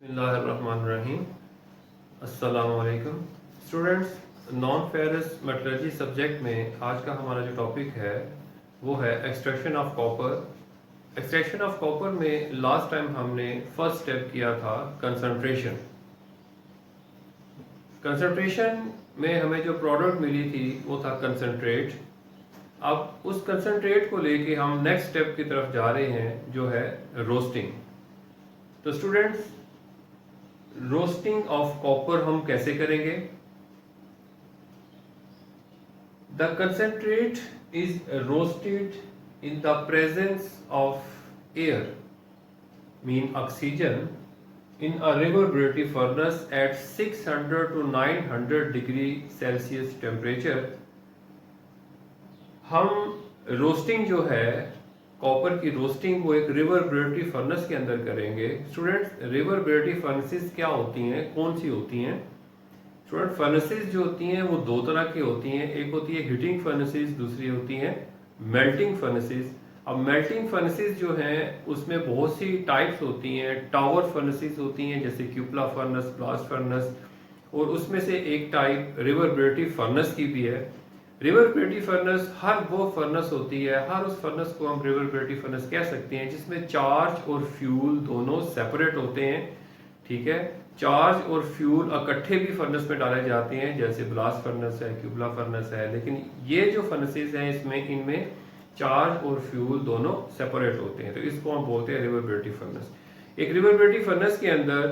बिस्मिल्लाहिर्रहमानिर्रहीम। अस्सलामुअलैकुम students, non ferrous metallurgy subject में आज का हमारा जो टॉपिक है वो है extraction of copper. Extraction of copper में लास्ट टाइम हमने फर्स्ट स्टेप किया था कंसंट्रेशन। कंसंट्रेशन में हमें जो प्रोडक्ट मिली थी वो था कंसंट्रेट। अब उस कंसंट्रेट को लेके हम नेक्स्ट स्टेप की तरफ जा रहे हैं जो है रोस्टिंग। तो स्टूडेंट्स, रोस्टिंग ऑफ कॉपर हम कैसे करेंगे? The concentrate is roasted in the presence of air mean oxygen in a reverberative furnace at 600 to 900 degree Celsius temperature. हम रोस्टिंग जो है कॉपर की रोस्टिंग वो एक रिवर्बरेटिव फर्नेस के अंदर करेंगे। स्टूडेंट्स, रिवर्बरेटिव फर्नेसेस क्या होती हैं, कौन सी होती हैं? स्टूडेंट, फर्नेसेस जो होती हैं वो दो तरह की होती हैं। एक होती है हीटिंग फर्नेसेस, दूसरी होती हैं मेल्टिंग फर्नेसेस। अब मेल्टिंग फर्नेसेस जो हैं उसमें बहुत सी टाइप्स होती हैं। टावर फर्नेसेस होती हैं जैसे क्यूपला फर्नेस, ब्लास्ट फर्नेस, और उसमें से एक टाइप रिवर्बरेटिव फर्नेस की भी है। रिवर्बरेटिव फर्नेस हर वो फर्नेस होती है, हर उस फर्नेस को हम रिवर्बरेटिव फर्नेस कह सकते हैं जिसमें चार्ज और फ्यूल दोनों सेपरेट होते हैं। ठीक है, चार्ज और फ्यूल इकट्ठे भी फर्नेस में डाले जाते हैं जैसे ब्लास्ट फर्नेस है, क्यूबला फर्नेस है। लेकिन ये जो फर्नेसेस हैं इसमें इनमें चार्ज और फ्यूल दोनों सेपरेट होते हैं, तो इसको हम बोलते हैं रिवर्बरेटिव फर्नेस। एक रिवर्बरेटिव फर्नेस के अंदर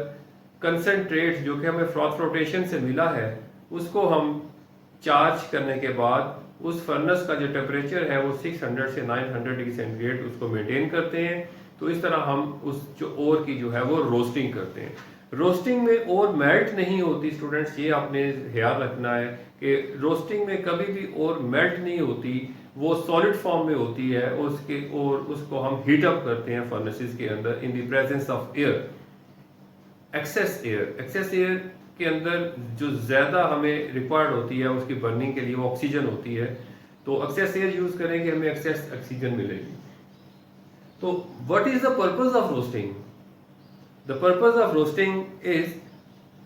कंसंट्रेट जो कि हमें फ्रॉथ फ्लोटेशन से मिला है उसको हम चार्ज करने के बाद उस फर्नेस का जो टेम्परेचर है वो 600 से 900 डिग्री सेंटीग्रेड उसको मेंटेन करते हैं। तो इस तरह हम उस जो ओर की जो है वो रोस्टिंग करते हैं। रोस्टिंग में ओर मेल्ट नहीं होती स्टूडेंट्स, ये आपने ख्याल रखना है कि रोस्टिंग में कभी भी ओर मेल्ट नहीं होती, वो सॉलिड फॉर्म में होती है और उसको हम हीट अप करते हैं फर्नेसेस के अंदर in the presence of air. Excess air के अंदर जो ज़्यादा हमें रिक्वायर्ड होती है उसकी बर्निंग के लिए वो ऑक्सीजन होती है, तो एक्सेस एयर यूज़ करेंगे हमें एक्सेस ऑक्सीजन मिलेगी। तो what is the purpose of roasting? The purpose of roasting is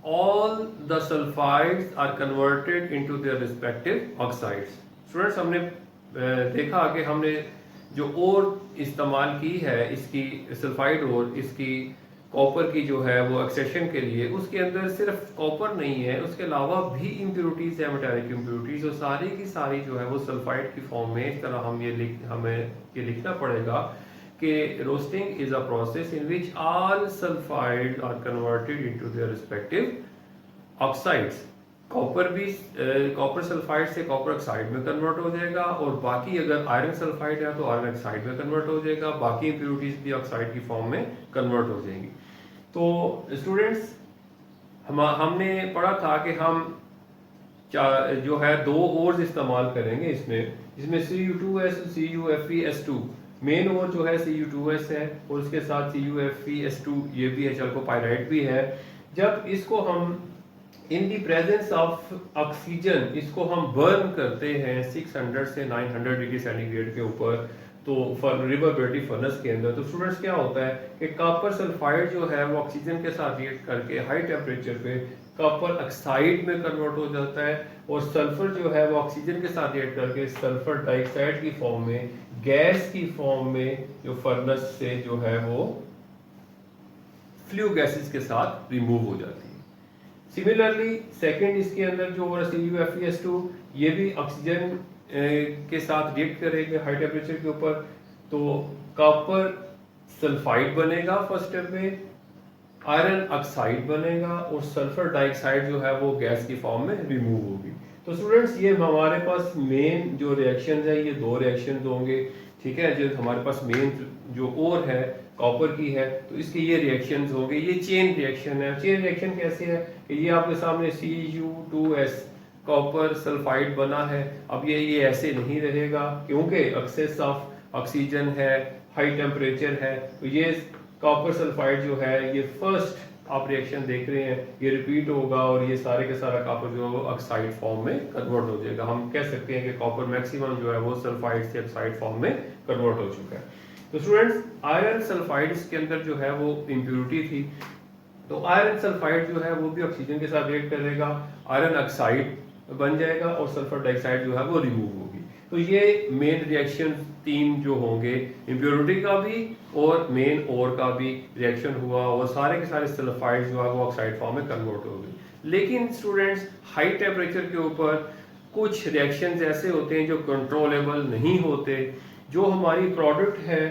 all the sulfides are converted into their respective oxides. Students, हमने देखा कि हमने जो ओर इस्तेमाल की है इसकी सल्फाइड ओर, इसकी कॉपर की जो है वो एक्सट्रैक्शन के लिए, उसके अंदर सिर्फ कॉपर नहीं है, उसके अलावा भी इम्प्योरिटीज है, मेटालिक इम्प्योरिटीज, और सारी की सारी जो है वो सल्फाइड की फॉर्म में। इस तरह हमें ये लिखना पड़ेगा कि roasting is a process in which all sulphide are converted into their respective oxides. Copper sulphide से कॉपर ऑक्साइड में कन्वर्ट हो जाएगा, और बाकी अगर आयरन सल्फाइड है तो आयरन ऑक्साइड में कन्वर्ट हो जाएगा, बाकी इंप्योरिटीज भी ऑक्साइड की फॉर्म में कन्वर्ट हो जाएंगी। तो स्टूडेंट्स, हमने पढ़ा था कि हम जो है दो ओर्स इस्तेमाल करेंगे इसमें Cu2s, CuFeS2। मेन ओर जो है Cu2s है और उसके साथ CuFeS2 ये भी है, चल्कोपाइराइड भी है। जब इसको हम इन दी प्रेजेंस ऑफ ऑक्सीजन इसको हम बर्न करते हैं 600 से 900 डिग्री सेंटीग्रेड के ऊपर, तो रिवर्बरेटिव फर्नेस के अंदर, तो स्टूडेंट्स क्या होता है कि कॉपर सल्फाइड जो है वो ऑक्सीजन के साथ रिएक्ट करके हाई टेम्परेचर पे कॉपर ऑक्साइड में कन्वर्ट हो जाता है, और सल्फर जो है वो ऑक्सीजन के साथ रिएक्ट करके सल्फर डाइऑक्साइड की फॉर्म में, गैस की फॉर्म में जो फर्नेस से जो है वो फ्लू गैसेस के साथ रिमूव हो जाती है। सिमिलरली सेकेंड इसके अंदर जो CuFeS2 ये भी ऑक्सीजन के साथ रिएक्ट करेंगे हाई टेम्परेचर के ऊपर, तो कॉपर सल्फाइड बनेगा फर्स्ट स्टेप में, आयरन ऑक्साइड बनेगा, और सल्फर डाइऑक्साइड जो है वो गैस की फॉर्म में रिमूव होगी। तो स्टूडेंट्स, ये हमारे पास मेन जो रिएक्शंस है ये दो रिएक्शंस होंगे। ठीक है, जो हमारे पास मेन जो ओर है कॉपर की है तो इसके ये रिएक्शंस होंगे। ये चेन रिएक्शन है। चेन रिएक्शन कैसे है कि ये आपके सामने Cu2s कॉपर सल्फाइड बना है। अब ये ऐसे नहीं रहेगा क्योंकि एक्सेस ऑफ ऑक्सीजन है, हाई टेम्परेचर है, तो ये कॉपर सल्फाइड जो है ये फर्स्ट आप रिएक्शन देख रहे हैं ये रिपीट होगा और ये सारे के सारा कॉपर जो है वो ऑक्साइड फॉर्म में कन्वर्ट हो जाएगा। हम कह सकते हैं कि कॉपर मैक्सिमम जो है वो सल्फाइड से ऑक्साइड फॉर्म में कन्वर्ट हो चुका है। तो स्टूडेंट्स, आयरन सल्फाइड्स के अंदर जो है वो इम्प्योरिटी थी, तो आयरन सल्फाइड जो है वो भी ऑक्सीजन के साथ रिएक्ट करेगा, आयरन ऑक्साइड बन जाएगा और सल्फर डाइऑक्साइड जो है वो रिमूव होगी। तो ये मेन रिएक्शन तीन जो होंगे, इम्प्योरिटी का भी और मेन ओर का भी रिएक्शन हुआ और सारे के सारे सल्फाइड जो है वो ऑक्साइड फॉर्म में कन्वर्ट हो गए। लेकिन स्टूडेंट्स हाई टेम्परेचर के ऊपर कुछ रिएक्शंस ऐसे होते हैं जो कंट्रोलेबल नहीं होते। जो हमारी प्रोडक्ट है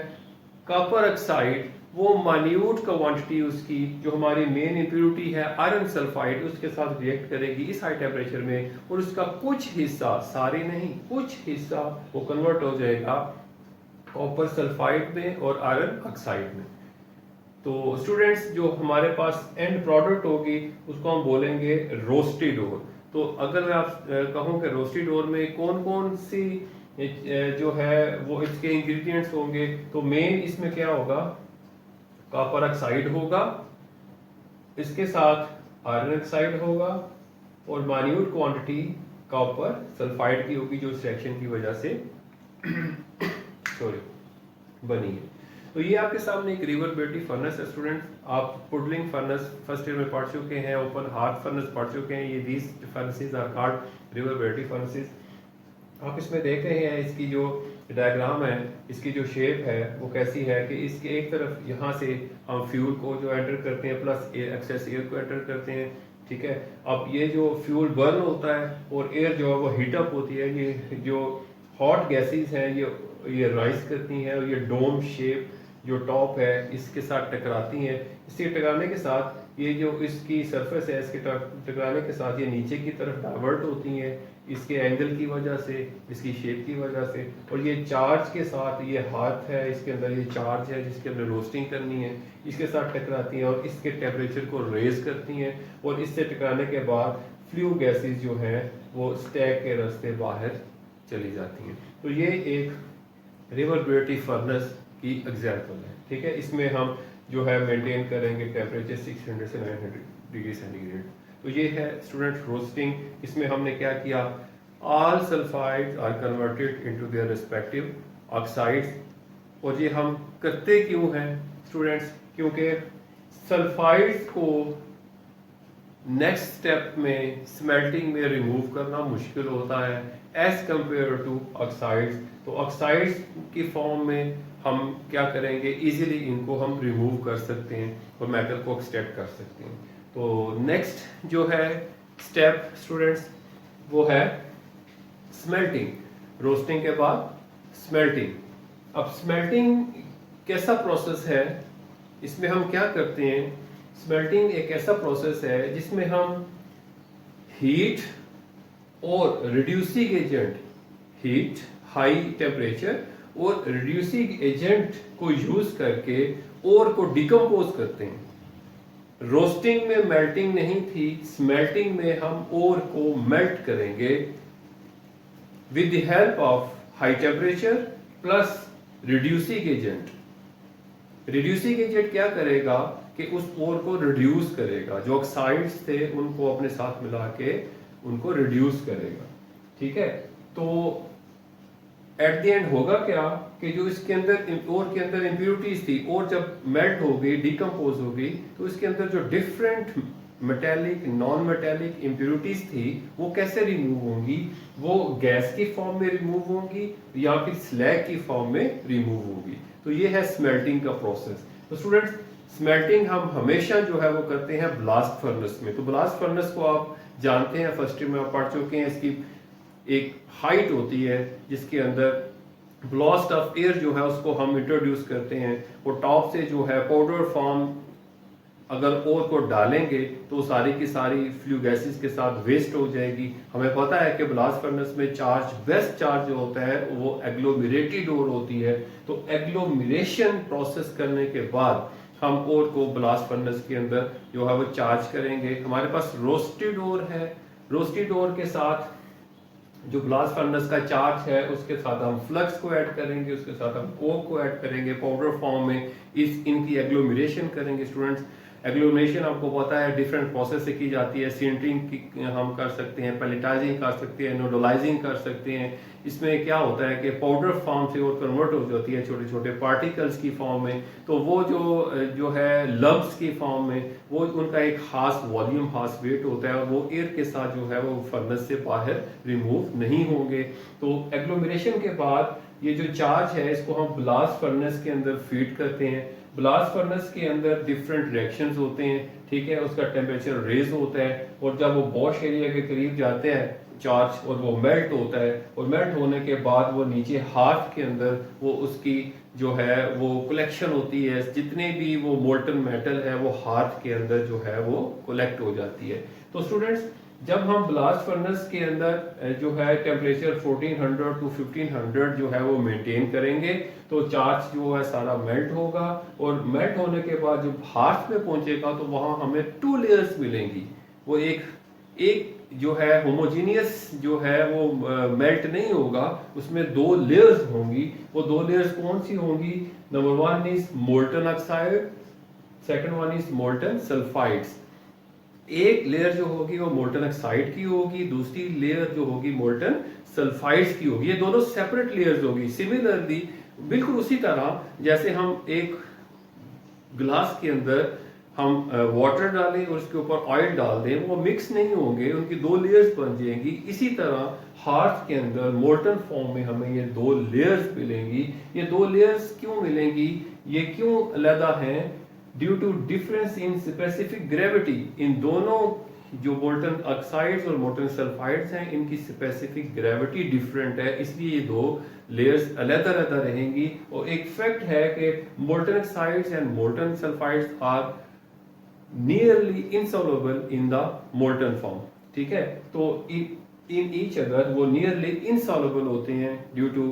कॉपर ऑक्साइड, वो माइन्यूट क्वांटिटी उसकी जो हमारी मेन इम्प्योरिटी है आयरन सल्फाइड उसके साथ रिएक्ट करेगी इस हाई टेम्परेचर में, और उसका कुछ हिस्सा, सारे नहीं कुछ हिस्सा, वो कन्वर्ट हो जाएगा कॉपर सल्फाइड में और आयरन ऑक्साइड में। तो स्टूडेंट्स जो हमारे पास एंड प्रोडक्ट होगी उसको हम बोलेंगे रोस्टेड ओर। तो अगर मैं आप कहूँ कि रोस्टेड ओर में कौन कौन सी जो है वो इसके इंग्रेडिएंट्स होंगे, तो मेन इसमें क्या होगा, कॉपर ऑक्साइड होगा, इसके साथ आयरन ऑक्साइड होगा और माइन्यूट क्वांटिटी कॉपर सल्फाइड की होगी जो इस रिएक्शन की वजह से बनी है। तो ये आपके सामने एक रिवर्बिलिटी फर्नेस है स्टूडेंट्स। आप पुडलिंग फर्नेस फर्स्ट ईयर में पढ़ चुके हैं, ओपन हार्ट फर्नेस पढ़ चुके हैं। ये these furnaces are called reverberatory furnaces. आप इसमें देख रहे हैं इसकी जो डायग्राम है, इसकी जो शेप है वो कैसी है कि इसके एक तरफ यहाँ से हम फ्यूल को जो एंटर करते हैं प्लस एक्सेस एयर को एंटर करते हैं, ठीक है। अब ये जो फ्यूल बर्न होता है और एयर जो है वो हीटअप होती है, ये जो हॉट गैसेस हैं ये राइज करती हैं और ये डोम शेप जो टॉप है इसके साथ टकराती हैं। इससे टकराने के साथ ये जो इसकी सरफेस है इसके टकराने के साथ ये नीचे की तरफ डाइवर्ट होती हैं इसके एंगल की वजह से, इसकी शेप की वजह से, और ये चार्ज के साथ, ये हाथ है इसके अंदर ये चार्ज है जिसके अंदर रोस्टिंग करनी है, इसके साथ टकराती हैं और इसके टेम्परेचर को रेज करती हैं और इससे टकराने के बाद फ्लू गैसेस जो हैं वो स्टैक के रास्ते बाहर चली जाती हैं। तो ये एक रिवर्बिलिटी फर्नेस की एग्जाम्पल है, ठीक है। इसमें हम जो है मेंटेन करेंगे टेम्परेचर 600 से 900 डिग्री सेंटीग्रेड। तो ये है स्टूडेंट रोस्टिंग। इसमें हमने क्या किया, all sulphides are converted into their respective oxides. और ये हम करते क्यों हैं स्टूडेंट्स, क्योंकि सल्फाइड्स को नेक्स्ट स्टेप में स्मेल्टिंग में रिमूव करना मुश्किल होता है एज कंपेयर टू ऑक्साइड्स। तो ऑक्साइड्स की फॉर्म में हम क्या करेंगे, इजीली इनको हम रिमूव कर सकते हैं और मेटल को एक्सट्रैक्ट कर सकते हैं। तो नेक्स्ट जो है स्टेप स्टूडेंट्स वो है स्मेल्टिंग। रोस्टिंग के बाद स्मेल्टिंग। अब स्मेल्टिंग कैसा प्रोसेस है, इसमें हम क्या करते हैं, स्मेल्टिंग एक ऐसा प्रोसेस है जिसमें हम हीट और reducing agent, heat high temperature और रिड्यूसिंग एजेंट को यूज करके ओर को डिकम्पोज करते हैं। रोस्टिंग में मेल्टिंग नहीं थी, स्मेल्टिंग में हम ओर को मेल्ट करेंगे with the help of high temperature plus reducing agent. Reducing agent क्या करेगा कि उस ओर को रिड्यूस करेगा, जो ऑक्साइड्स थे उनको अपने साथ मिला के उनको रिड्यूस करेगा, ठीक है। तो एट द एंड होगा क्या कि जो इसके अंदर ओर के अंदर इम्प्योरिटीज थी और जब मेल्ट हो गई, डिकम्पोज हो गई, तो इसके अंदर जो different metallic non metallic impurities थी वो कैसे रिमूव होंगी, वो गैस की फॉर्म में रिमूव होंगी या फिर स्लैग की फॉर्म में रिमूव होंगी। तो ये है स्मेल्टिंग का प्रोसेस। तो स्टूडेंट्स स्मेल्टिंग हम हमेशा जो है वो करते हैं ब्लास्ट फर्नेस में। तो ब्लास्ट फर्नेस को आप जानते हैं, फर्स्ट ईयर में आप पढ़ चुके हैं। इसकी एक हाइट होती है जिसके अंदर ब्लास्ट ऑफ एयर जो है उसको हम इंट्रोड्यूस करते हैं। वो टॉप से जो है पाउडर फॉर्म अगर ओर को डालेंगे तो सारी की सारी फ्लू गैसेस के साथ वेस्ट हो जाएगी। हमें पता है कि ब्लास्ट फर्नेस में चार्ज, बेस्ट चार्ज जो होता है वो एग्लोमरेटेड ओर होती है। तो एग्लोमरेशन प्रोसेस करने के बाद हम ओर को ब्लास्ट फर्नेस के अंदर जो है वो चार्ज करेंगे। हमारे पास रोस्टेड ओर है, रोस्टेड ओर के साथ जो ब्लास्ट फर्नेस का चार्ज है उसके साथ हम फ्लक्स को ऐड करेंगे, उसके साथ हम कोक को ऐड करेंगे पाउडर फॉर्म में, इनकी एग्लोमरेशन करेंगे स्टूडेंट्स। एग्लोमेरेशन आपको पता है डिफरेंट प्रोसेस से की जाती है, सिंटरिंग हम कर सकते हैं, पैलेटाइजिंग कर सकते हैं, नोडलाइजिंग कर सकते हैं। इसमें क्या होता है कि पाउडर फॉर्म से और कन्वर्ट हो जाती है छोटे छोटे पार्टिकल्स की फॉर्म में, तो वो जो है लम्प्स की फॉर्म में, वो उनका एक खास वॉल्यूम खास वेट होता है और वो एयर के साथ जो है वो फर्नेस से बाहर रिमूव नहीं होंगे। तो एग्लोमेरेशन के बाद ये जो चार्ज है इसको हम ब्लास्ट फर्नेस के अंदर फीड करते हैं। ब्लास्ट फर्नेस के अंदर डिफरेंट रिएक्शंस होते हैं, ठीक है, उसका टेम्परेचर रेज होता है और जब वो बॉश एरिया के करीब जाते हैं चार्ज और वो मेल्ट होता है और मेल्ट होने के बाद वो नीचे हार्ट के अंदर वो उसकी जो है वो कलेक्शन होती है, जितने भी वो मोल्टन मेटल है वो हार्ट के अंदर जो है वो कलेक्ट हो जाती है। तो स्टूडेंट्स जब हम ब्लास्ट फर्नेस के अंदर जो है टेम्परेचर 1400 टू 1500 जो है वो मेंटेन करेंगे तो चार्ज जो है सारा मेल्ट होगा और मेल्ट होने के बाद जब हार्ट में पहुंचेगा तो वहां हमें 2 लेयर्स मिलेंगी। वो एक जो है होमोजीनियस जो है वो मेल्ट नहीं होगा, उसमें 2 लेयर्स होंगी। वो 2 लेयर्स कौन सी होंगी? Number 1 is molten oxide, second one is molten sulphides. एक लेयर जो होगी वो मोल्टन ऑक्साइड की होगी, दूसरी लेयर जो होगी मोल्टन सल्फाइड्स की होगी। ये दोनों सेपरेट लेयर्स होगी। सिमिलरली बिल्कुल उसी तरह जैसे हम एक ग्लास के अंदर हम वाटर डालें और उसके ऊपर ऑयल डाल दें, वो मिक्स नहीं होंगे, उनकी 2 लेयर्स बन जाएंगी। इसी तरह हार्ट के अंदर मोल्टन फॉर्म में हमें ये 2 लेयर्स मिलेंगी। ये 2 लेयर्स क्यों मिलेंगी, ये क्यों अलग हैं? Due to difference in specific gravity. इन दोनों जो मोल्टन ऑक्साइड्स और मोल्टन सल्फाइड्स हैं इनकी स्पेसिफिक ग्रेविटी डिफरेंट है, इसलिए ये 2 लेयर्स अलग अलग रहेंगी। और एक फैक्ट है कि molten oxides and molten sulphides are nearly insoluble in the molten form, ठीक है। तो इन ईच अदर वो नियरली इनसॉल्युबल होते हैं due to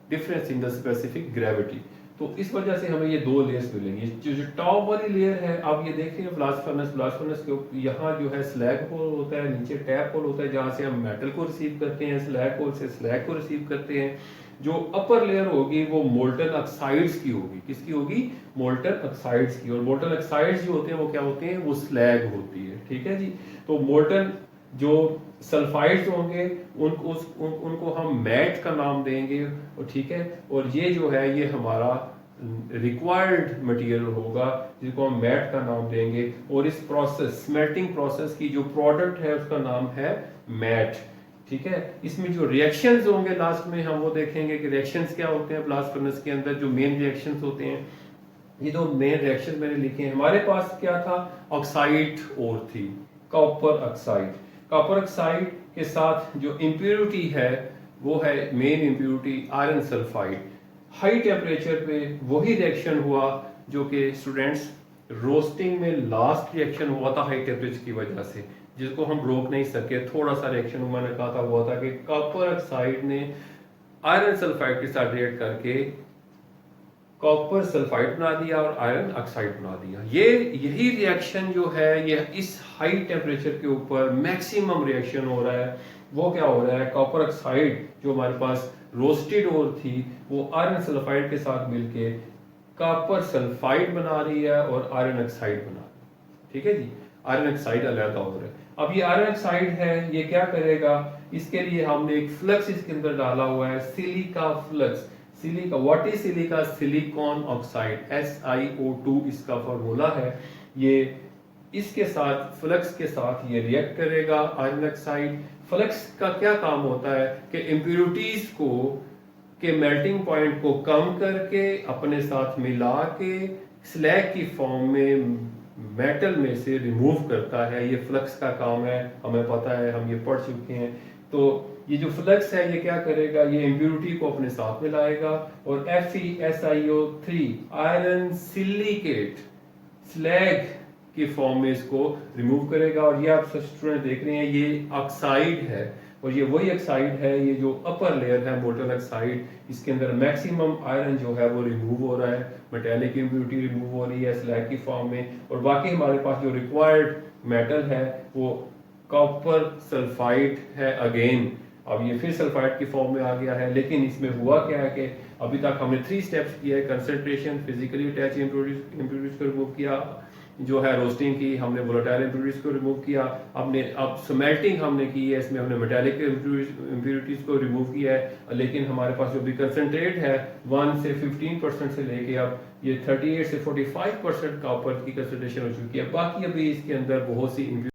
difference in the specific gravity. तो इस वजह से हमें ये 2 लेयर्स मिलेंगी। जो टॉप वाली लेयर है आप ये देख रहे हैं ब्लास्ट फर्नेस के यहाँ जो है स्लैग होल होता है, नीचे टैप होल होता है जहाँ से हम मेटल को रिसीव करते हैं, स्लैग होल से स्लैग को रिसीव करते हैं। जो अपर लेयर होगी वो मोल्टन ऑक्साइड्स की होगी। किसकी होगी? मोल्टन ऑक्साइड्स की। और मोल्टन ऑक्साइड्स जो होते हैं वो क्या होते हैं? वो स्लैग होती है, ठीक है जी। तो मोल्टन जो सल्फाइड्स होंगे उनको हम मैट का नाम देंगे, और ठीक है। और ये जो है ये हमारा रिक्वायर्ड मटेरियल होगा जिसको हम मैट का नाम देंगे। और इस प्रोसेस स्मेल्टिंग प्रोसेस की जो प्रोडक्ट है उसका नाम है मैट, ठीक है। इसमें जो रिएक्शंस होंगे लास्ट में हम वो देखेंगे कि रिएक्शंस क्या होते हैं ब्लास्ट फर्नेस के अंदर। जो मेन रिएक्शंस होते हैं, ये 2 मेन रिएक्शन मैंने लिखे हैं। हमारे पास क्या था? ऑक्साइड और थी कॉपर ऑक्साइड। कॉपर ऑक्साइड के साथ जो इम्प्योरिटी है वो है main impurity iron sulphide. High temperature पे वही रिएक्शन हुआ जो कि स्टूडेंट्स रोस्टिंग में लास्ट रिएक्शन हुआ था हाई टेम्परेचर की वजह से, जिसको हम रोक नहीं सके। थोड़ा सा रिएक्शन मैंने कहा था हुआ था कि कॉपर ऑक्साइड ने आयरन सल्फाइड के साथ रिएक्ट करके कॉपर सल्फाइड बना दिया और आयरन ऑक्साइड बना दिया। यही रिएक्शन जो है ये इस हाई टेम्परेचर के ऊपर मैक्सिमम रिएक्शन हो रहा है। वो क्या हो रहा है? कॉपर ऑक्साइड जो हमारे पास रोस्टेड और थी वो आयरन सल्फाइड के साथ मिलके कॉपर सल्फाइड बना रही है और आयरन ऑक्साइड बना रही है, ठीक है जी। आयरन ऑक्साइड अलग हो रहा है। अब ये आयरन ऑक्साइड है, ये क्या करेगा? इसके लिए हमने एक फ्लक्स इसके अंदर डाला हुआ है, silica flux. Silica, what is silica? Silicon oxide, SiO2 इसका फॉर्मूला है। ये इसके साथ फ्लक्स के साथ ये रिएक्ट करेगा आयरन ऑक्साइड। फ्लक्स का क्या काम होता है कि इम्प्योरिटीज को के मेल्टिंग पॉइंट को कम करके अपने साथ मिला के स्लैग की फॉर्म में मेटल में से रिमूव करता है। ये फ्लक्स का काम है, हमें पता है, हम ये पढ़ चुके हैं। तो ये जो फ्लक्स है ये क्या करेगा? ये इम्प्योरिटी को अपने साथ मिलाएगा और FeSiO3 आयरन सिलिकेट स्लैग की फॉर्म में इसको रिमूव करेगा। और ये आप स्टूडेंट देख रहे हैं ये ऑक्साइड है और ये वही ऑक्साइड है, ये जो अपर लेयर है मोल्टन ऑक्साइड, इसके अंदर मैक्सिमम आयरन जो है वो रिमूव हो रहा है, मेटेलिक इम्प्योरिटी रिमूव हो रही है स्लैग की फॉर्म में। और बाकी हमारे पास जो रिक्वायर्ड मेटल है वो कॉपर सल्फाइड है अगेन। अब ये फिर सल्फाइड की फॉर्म में आ गया है। लेकिन इसमें हुआ क्या है कि अभी तक हमने 3 स्टेप्स किए हैं। कंसंट्रेशन, फिजिकली अटैच इम्प्योरिटीज को रिमूव किया, जो है रोस्टिंग की, हमने वोलेटाइल इम्प्योरिटीज को रिमूव किया। अब स्मेल्टिंग हमने की है, इसमें हमने मेटालिक इम्प्योरिटीज को रिमूव किया है। लेकिन हमारे पास जो भी कंसनट्रेट है 1 से 15% से लेके अब ये 38 से 45% कॉपर की कंसनट्रेशन हो चुकी है। बाकी अभी इसके अंदर बहुत सी